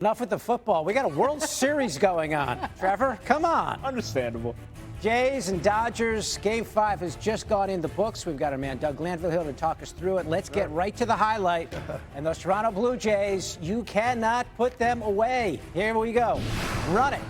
Enough with the football. We got a World Series going on. Treavor, come on. Understandable. Jays and Dodgers, Game 5 has just gone in the books. We've got our man Doug Glanville here to talk us through it. Let's get right to the highlight. And those Toronto Blue Jays, you cannot put them away. Here we go. Run it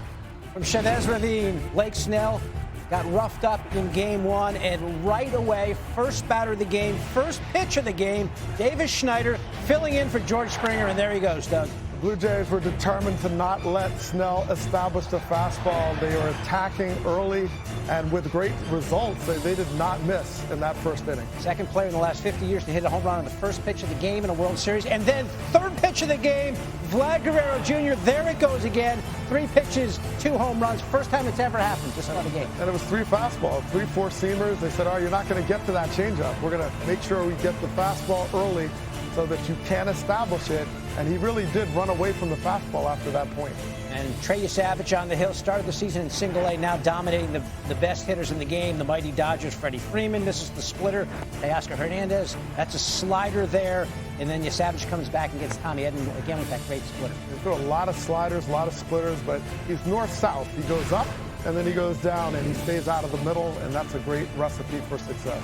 from Chavez Ravine. Blake Snell got roughed up in Game 1, and right away, first batter of the game, first pitch of the game, Davis Schneider filling in for George Springer, and there he goes, Doug. Blue Jays were determined to not let Snell establish the fastball. They were attacking early, and with great results, they did not miss in that first inning. Second player in the last 50 years to hit a home run on the first pitch of the game in a World Series. And then third pitch of the game, Vlad Guerrero Jr. There it goes again. 3 pitches, 2 home runs. First time it's ever happened, just on the game. And it was 3 fastballs, 3 4-seamers. They said, you're not going to get to that changeup. We're going to make sure we get the fastball early so that you can establish it. And he really did run away from the fastball after that point. And Trey Yesavage on the hill, started the season in single A, now dominating the best hitters in the game, the mighty Dodgers. Freddie Freeman, this is the splitter. Teoscar Hernandez, that's a slider there. And then Yesavage comes back and gets Tommy Edman again with that great splitter. He threw a lot of sliders, a lot of splitters, but he's north-south. He goes up, and then he goes down, and he stays out of the middle, and that's a great recipe for success.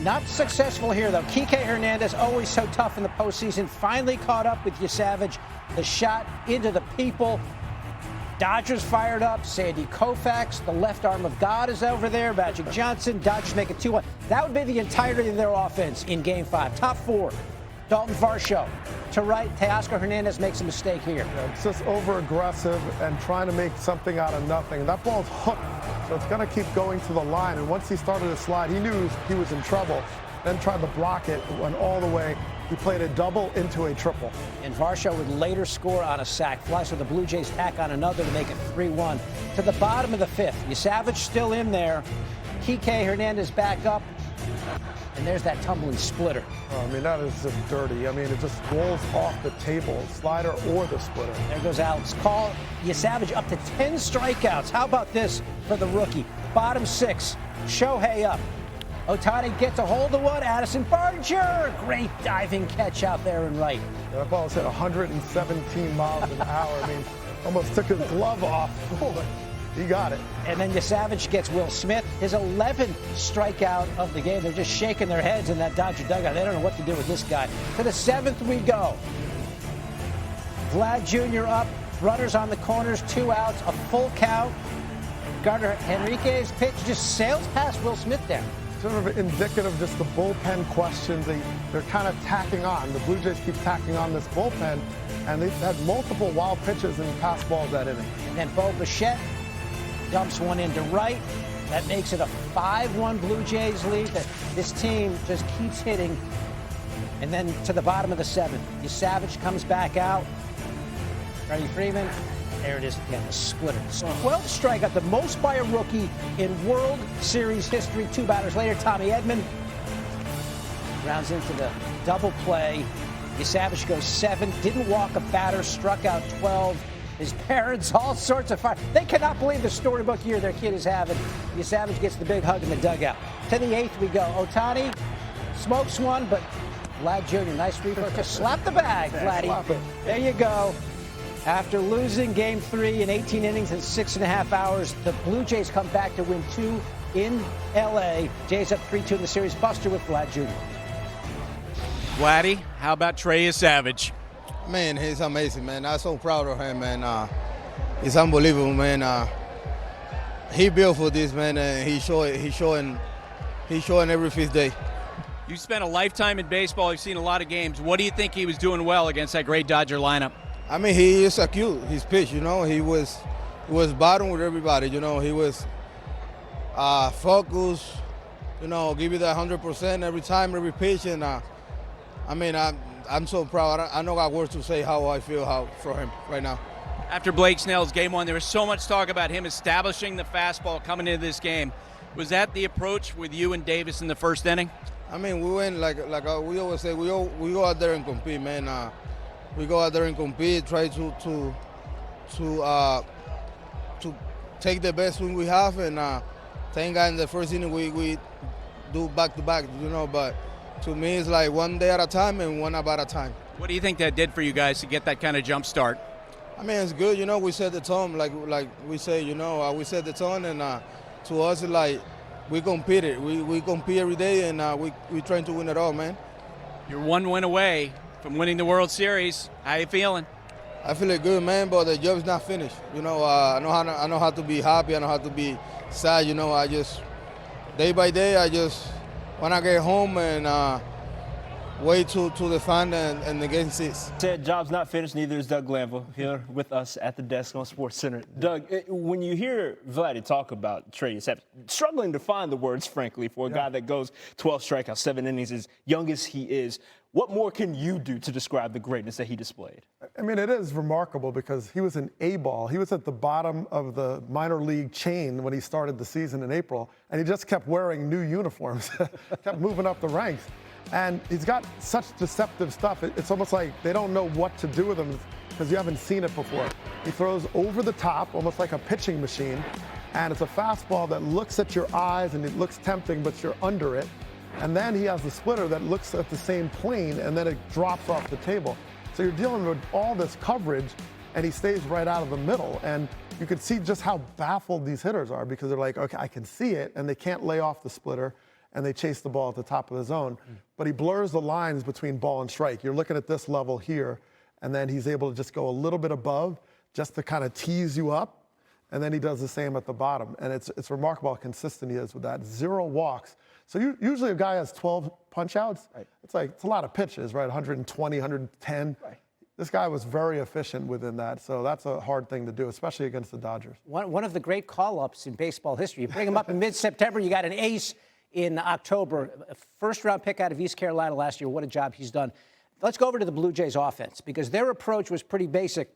Not successful here, though. Kike Hernandez, always so tough in the postseason, finally caught up with Yesavage. The shot into the people. Dodgers fired up. Sandy Koufax, the left arm of God, is over there. Magic Johnson. Dodgers make it 2-1. That would be the entirety of their offense in Game 5. Top 4. Dalton Varsho to right. Teoscar Hernandez makes a mistake here. Yeah, it's just over-aggressive and trying to make something out of nothing. That ball's hooked, so it's going to keep going to the line. And once he started to slide, he knew he was in trouble. Then tried to block it, went all the way. He played a double into a triple. And Varsho would later score on a sac fly, so the Blue Jays tack on another to make it 3-1. To the bottom of the 5th, Yesavage still in there. Kike Hernandez back up. And there's that tumbling splitter. Oh, I mean, that is just dirty. I mean, it just rolls off the table, slider or the splitter. There goes Alex Call. Yesavage up to 10 strikeouts. How about this for the rookie? Bottom 6, Shohei up. Ohtani gets a hold of one. Addison Barger, great diving catch out there and right. Yeah, that ball was hit 117 miles an hour. I mean, almost took his glove off. He got it. And then Yesavage gets Will Smith, his 11th strikeout of the game. They're just shaking their heads in that Dodger dugout. They don't know what to do with this guy. To the 7th we go. Vlad Jr. up, runners on the corners, 2 outs, a full count. Gardner Henrique's pitch just sails past Will Smith there. Sort of indicative of just the bullpen questions. They're kind of tacking on. The Blue Jays keep tacking on this bullpen, and they've had multiple wild pitches and pass balls that inning. And then Bo Bichette dumps one into right. That makes it a 5-1 Blue Jays lead. This team just keeps hitting. And then to the bottom of the 7th, Yesavage comes back out. Freddie Freeman, there it is again, the splitter. 12 strikeout, the most by a rookie in World Series history. 2 batters later, Tommy Edman rounds into the double play. Yesavage goes 7, didn't walk a batter, struck out 12. His parents, all sorts of fun. They cannot believe the storybook year their kid is having. Yesavage gets the big hug in the dugout. To the 8th we go. Ohtani smokes one, but Vlad Jr., nice reflex. Just slap the bag, Vladdy. There you go. After losing Game 3 in 18 innings and 6.5 hours, the Blue Jays come back to win 2 in L.A. Jays up 3-2 in the series. Buster with Vlad Jr. Vladdy, how about Trey Yesavage? Man, he's amazing, man. I'm so proud of him, man. He's unbelievable, man. He built for this, man, and he's showing every 5th day. You spent a lifetime in baseball. You've seen a lot of games. What do you think he was doing well against that great Dodger lineup? I mean, he is acute. His pitch, you know, he was batting with everybody. You know, he was focused. You know, give you that 100% every time, every pitch, and I mean, I'm so proud. I don't got words to say how I feel for him right now. After Blake Snell's Game 1, there was so much talk about him establishing the fastball coming into this game. Was that the approach with you and Davis in the first inning? I mean, we went like we always say, we go out there and compete, man. We go out there and compete, try to take the best swing we have, and thank God in the first inning we do back-to-back, you know, but to me it's like one day at a time and one up at a time. What do you think that did for you guys to get that kind of jump start? I mean, it's good. You know, we set the tone, like we say. You know, we set the tone, and to us, it's like we compete it. We compete every day, and we trying to win it all, man. You're one win away from winning the World Series. How you feeling? I feel good, man, but the job's not finished. You know, I know how to be happy. I know how to be sad. You know, I just day by day, when I get home and wait to the fan and the game seats. Said job's not finished. Neither is Doug Glanville here with us at the desk on SportsCenter. Doug, when you hear Vladdy talk about Trey Yesavage, struggling to find the words, frankly, for a guy that goes 12 strikeouts, 7 innings, as young as he is, what more can you do to describe the greatness that he displayed? I mean, it is remarkable because he was an A-ball. He was at the bottom of the minor league chain when he started the season in April, and he just kept wearing new uniforms, kept moving up the ranks. And he's got such deceptive stuff. It's almost like they don't know what to do with him because you haven't seen it before. He throws over the top, almost like a pitching machine, and it's a fastball that looks at your eyes and it looks tempting, but you're under it. And then he has the splitter that looks at the same plane, and then it drops off the table. So you're dealing with all this coverage, and he stays right out of the middle. And you can see just how baffled these hitters are because they're like, okay, I can see it, and they can't lay off the splitter, and they chase the ball at the top of the zone. But he blurs the lines between ball and strike. You're looking at this level here, and then he's able to just go a little bit above just to kind of tease you up, and then he does the same at the bottom. And it's remarkable how consistent he is with that. 0 walks. So usually a guy has 12 punch-outs. Right. It's a lot of pitches, right? 120, 110. Right. This guy was very efficient within that, so that's a hard thing to do, especially against the Dodgers. One of the great call-ups in baseball history. You bring him up in mid-September, you got an ace in October. A first-round pick out of East Carolina last year. What a job he's done. Let's go over to the Blue Jays offense because their approach was pretty basic.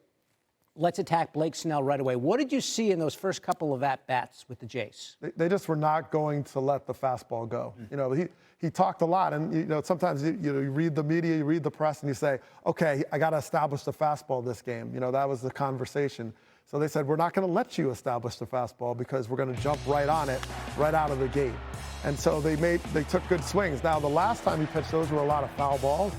Let's attack Blake Snell right away. What did you see in those first couple of at-bats with the Jays? They just were not going to let the fastball go. You know, he talked a lot, and you know sometimes you read the media, you read the press, and you say, okay, I got to establish the fastball this game. You know, that was the conversation. So they said, we're not going to let you establish the fastball because we're going to jump right on it right out of the gate. And so they took good swings. Now, the last time he pitched, those were a lot of foul balls.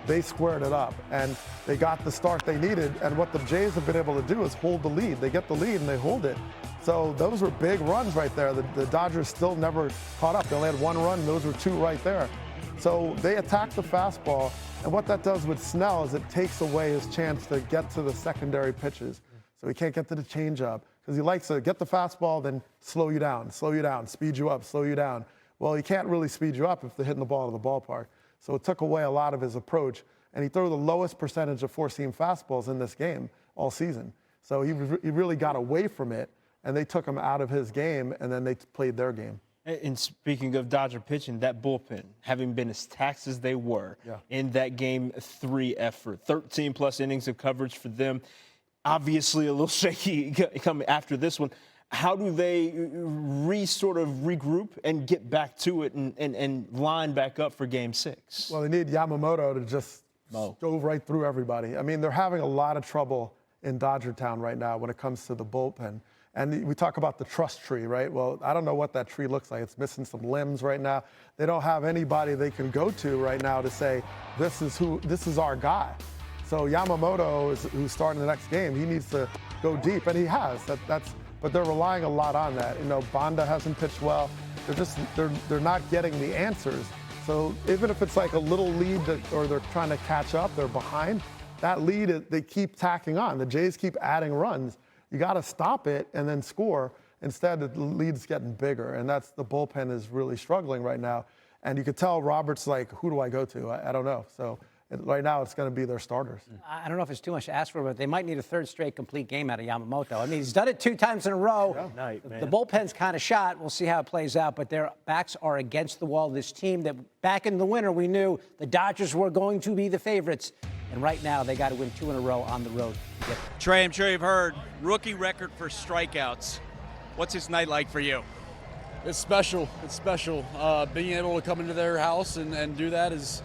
They squared it up, and they got the start they needed. And what the Jays have been able to do is hold the lead. They get the lead, and they hold it. So those were big runs right there. The Dodgers still never caught up. They only had 1 run, and those were 2 right there. So they attacked the fastball, and what that does with Snell is it takes away his chance to get to the secondary pitches. So he can't get to the changeup because he likes to get the fastball, then slow you down, speed you up, slow you down. Well, he can't really speed you up if they're hitting the ball to the ballpark. So it took away a lot of his approach, and he threw the lowest percentage of 4-seam fastballs in this game all season. So he really got away from it, and they took him out of his game, and then they played their game. And speaking of Dodger pitching, that bullpen, having been as taxed as they were in that Game 3 effort, 13-plus innings of coverage for them, obviously a little shaky coming after this one. How do they sort of regroup and get back to it and line back up for Game 6? Well, they need Yamamoto to just go right through everybody. I mean, they're having a lot of trouble in Dodger Town right now when it comes to the bullpen. And we talk about the trust tree, right? Well, I don't know what that tree looks like. It's missing some limbs right now. They don't have anybody they can go to right now to say, this is our guy. So Yamamoto, who's starting the next game, he needs to go deep, and he has. But they're relying a lot on that. You know, Banda hasn't pitched well. They're not getting the answers. So even if it's like a little lead or they're trying to catch up, they're behind. That lead, they keep tacking on. The Jays keep adding runs. You got to stop it and then score. Instead, the lead's getting bigger, and the bullpen is really struggling right now. And you could tell Robert's like, who do I go to? I don't know. So right now, it's going to be their starters. I don't know if it's too much to ask for, but they might need a 3rd straight complete game out of Yamamoto. I mean, he's done it 2 times in a row. Yeah. The bullpen's kind of shot. We'll see how it plays out, but their backs are against the wall. This team that back in the winter, we knew the Dodgers were going to be the favorites. And right now, they got to win 2 in a row on the road. Trey, I'm sure you've heard, rookie record for strikeouts. What's this night like for you? It's special. It's special. Being able to come into their house and do that is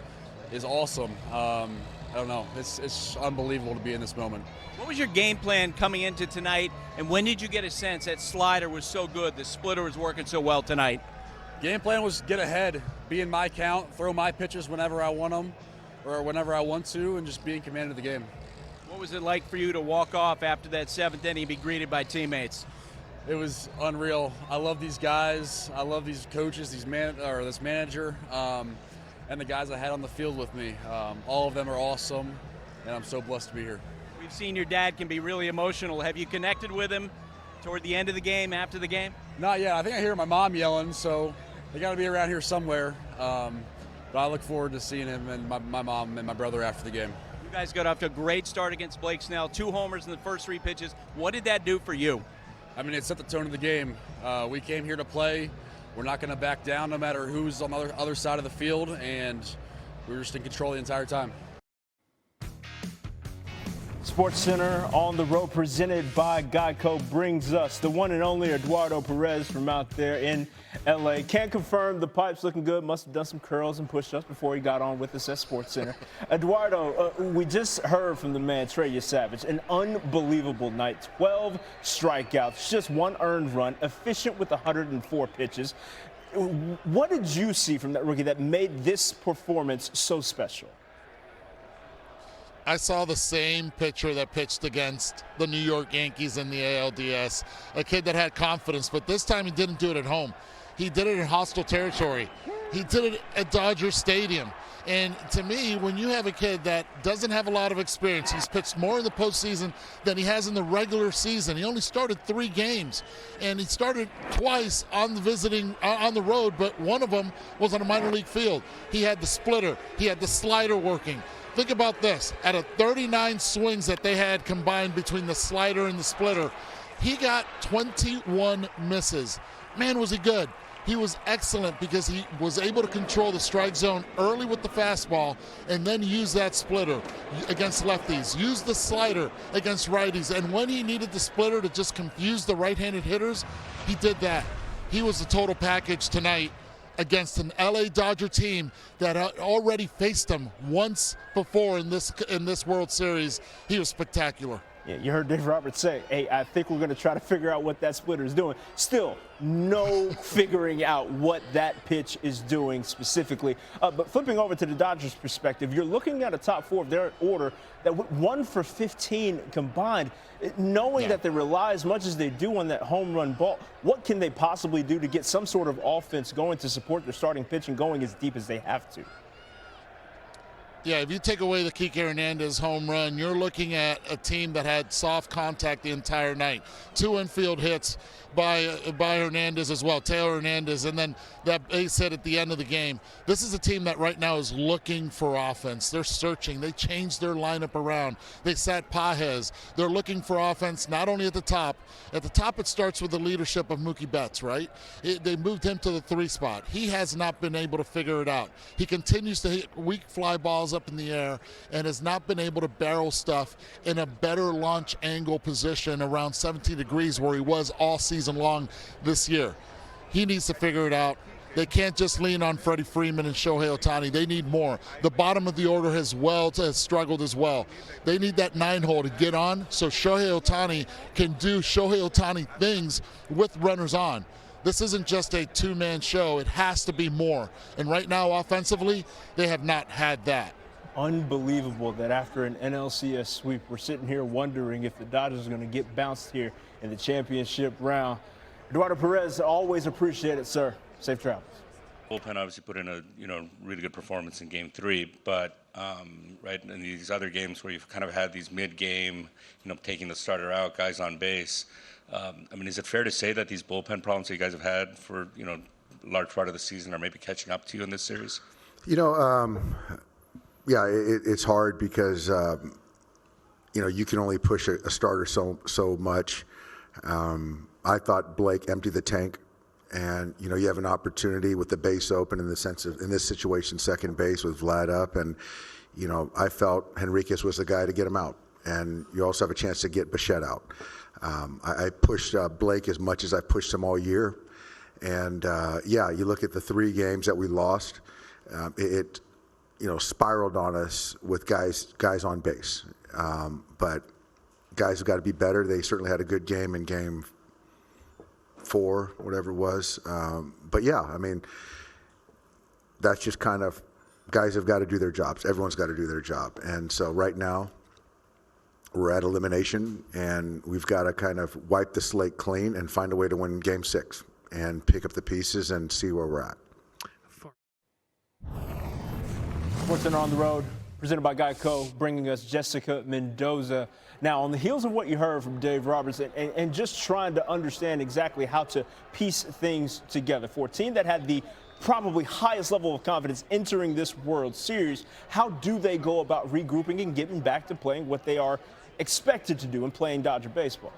awesome. I don't know. It's unbelievable to be in this moment. What was your game plan coming into tonight, and when did you get a sense that slider was so good, the splitter was working so well tonight? Game plan was get ahead, be in my count, throw my pitches whenever I want them or whenever I want to, and just be in command of the game. What was it like for you to walk off after that 7th inning and be greeted by teammates? It was unreal. I love these guys. I love these coaches, this manager, and the guys I had on the field with me. All of them are awesome, and I'm so blessed to be here. We've seen your dad can be really emotional. Have you connected with him toward the end of the game, after the game? Not yet. I think I hear my mom yelling, so they got to be around here somewhere. But I look forward to seeing him and my mom and my brother after the game. You guys got off to a great start against Blake Snell, 2 homers in the first 3 pitches. What did that do for you? I mean, it set the tone of the game. We came here to play. We're not going to back down no matter who's on the other side of the field, and we were just in control the entire time. SportsCenter on the road, presented by Geico, brings us the one and only Eduardo Perez from out there in L.A. Can't confirm the pipe's looking good. Must have done some curls and push-ups before he got on with us at SportsCenter. Eduardo, we just heard from the man, Trey Yesavage. An unbelievable night. 12 strikeouts, just 1 earned run, efficient with 104 pitches. What did you see from that rookie that made this performance so special? I saw the same pitcher that pitched against the New York Yankees in the ALDS, a kid that had confidence, but this time he didn't do it at home. He did it in hostile territory. He did it at Dodger Stadium. And to me, when you have a kid that doesn't have a lot of experience, he's pitched more in the postseason than he has in the regular season. He only started 3 games, and he started twice on the road, but one of them was on a minor league field. He had the splitter, he had the slider working. Think about this. Out of 39 swings that they had combined between the slider and the splitter, he got 21 misses. Man, was he good. He was excellent because he was able to control the strike zone early with the fastball and then use that splitter against lefties, use the slider against righties, and when he needed the splitter to just confuse the right-handed hitters, he did that. He was the total package tonight against an LA Dodger team that already faced him once before in this World Series. He was spectacular. Yeah, you heard Dave Roberts say, hey, I think we're going to try to figure out what that splitter is doing. Still, no figuring out what that pitch is doing specifically. But flipping over to the Dodgers' perspective, you're looking at a top 4 of their order that went 1 for 15 combined. Knowing that they rely as much as they do on that home run ball, what can they possibly do to get some sort of offense going to support their starting pitching going as deep as they have to? Yeah, if you take away the Kike Hernandez home run, you're looking at a team that had soft contact the entire night. 2 infield hits by Hernandez as well, Taylor Hernandez, and then that base hit at the end of the game. This is a team that right now is looking for offense. They're searching. They changed their lineup around. They sat Pajes. They're looking for offense not only at the top. At the top, it starts with the leadership of Mookie Betts, right? They moved him to the 3 spot. He has not been able to figure it out. He continues to hit weak fly balls up in the air and has not been able to barrel stuff in a better launch angle position around 17 degrees where he was all season long this year. He needs to figure it out. They can't just lean on Freddie Freeman and Shohei Ohtani. They need more. The bottom of the order has struggled as well. They need that 9-hole to get on so Shohei Ohtani can do Shohei Ohtani things with runners on. This isn't just a 2-man show. It has to be more. And right now, offensively, they have not had that. Unbelievable that after an NLCS sweep, we're sitting here wondering if the Dodgers are going to get bounced here in the championship round. Eduardo Perez, always appreciate it, sir. Safe travels. Bullpen obviously put in a really good performance in Game 3, but right in these other games where you've kind of had these mid-game, taking the starter out, guys on base. I mean, is it fair to say that these bullpen problems that you guys have had for a large part of the season are maybe catching up to you in this series? Yeah, it's hard because you can only push a starter so much. I thought Blake emptied the tank, and you have an opportunity with the base open in the sense of in this situation second base with Vlad up, and I felt Henriquez was the guy to get him out, and you also have a chance to get Bichette out. I pushed Blake as much as I pushed him all year, and you look at the 3 games that we lost, it spiraled on us with guys on base. But guys have got to be better. They certainly had a good game in Game 4, whatever it was. But yeah, I mean, that's just kind of guys have got to do their jobs. Everyone's got to do their job. And so right now, we're at elimination, and we've got to kind of wipe the slate clean and find a way to win Game 6 and pick up the pieces and see where we're at. SportsCenter on the road, presented by Geico, bringing us Jessica Mendoza. Now, on the heels of what you heard from Dave Roberts and just trying to understand exactly how to piece things together for a team that had the probably highest level of confidence entering this World Series, how do they go about regrouping and getting back to playing what they are expected to do in playing Dodger baseball?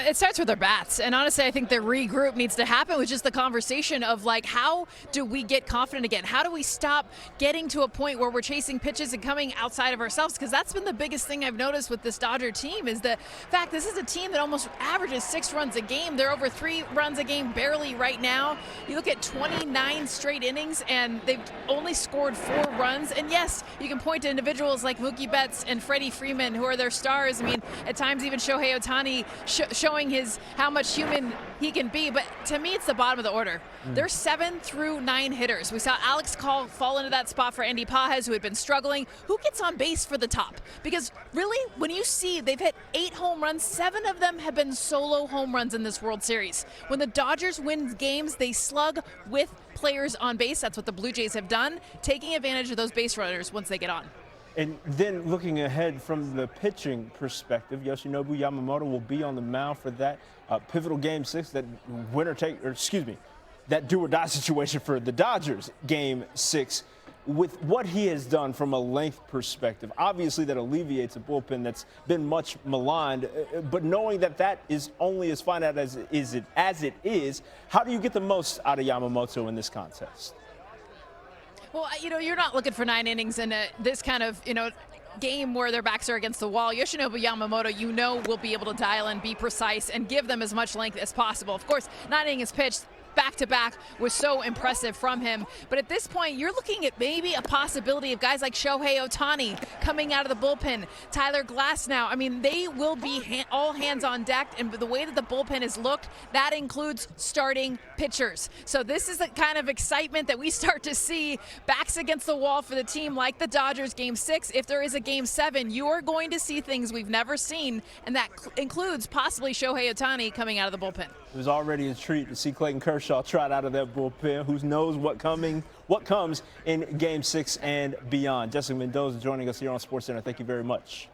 It starts with their bats, and honestly, I think the regroup needs to happen with just the conversation of like, how do we get confident again? How do we stop getting to a point where we're chasing pitches and coming outside of ourselves? Because that's been the biggest thing I've noticed with this Dodger team is the fact this is a team that almost averages 6 runs a game. They're over 3 runs a game barely right now. You look at 29 straight innings, and they've only scored 4 runs. And yes, you can point to individuals like Mookie Betts and Freddie Freeman, who are their stars. I mean, at times even Shohei Ohtani showing how much human he can be, but to me it's the bottom of the order. There's 7 through 9 hitters. We saw Alex Call fall into that spot for Andy Pages, who had been struggling. Who gets on base for the top? Because really, when you see they've hit 8 home runs, 7 of them have been solo home runs in this World Series. When the Dodgers win games, they slug with players on base. That's what the Blue Jays have done, taking advantage of those base runners once they get on. And then looking ahead from the pitching perspective, Yoshinobu Yamamoto will be on the mound for that pivotal Game 6, that that do-or-die situation for the Dodgers, Game 6. With what he has done from a length perspective, obviously that alleviates a bullpen that's been much maligned, but knowing that that is only as finite as it is, how do you get the most out of Yamamoto in this contest? Well, you're not looking for 9 innings in this kind of, game where their backs are against the wall. Yoshinobu Yamamoto, will be able to dial in, be precise, and give them as much length as possible. Of course, 9 innings pitched back-to-back was so impressive from him. But at this point, you're looking at maybe a possibility of guys like Shohei Ohtani coming out of the bullpen, Tyler Glasnow. I mean, they will be all hands on deck, and the way that the bullpen is looked, that includes starting pitchers. So this is the kind of excitement that we start to see backs against the wall for the team like the Dodgers Game 6. If there is a Game 7, you are going to see things we've never seen, and that includes possibly Shohei Ohtani coming out of the bullpen. It was already a treat to see Clayton Kershaw trot out of that bullpen. Who knows what comes in Game 6 and beyond. Jessica Mendoza joining us here on SportsCenter. Thank you very much.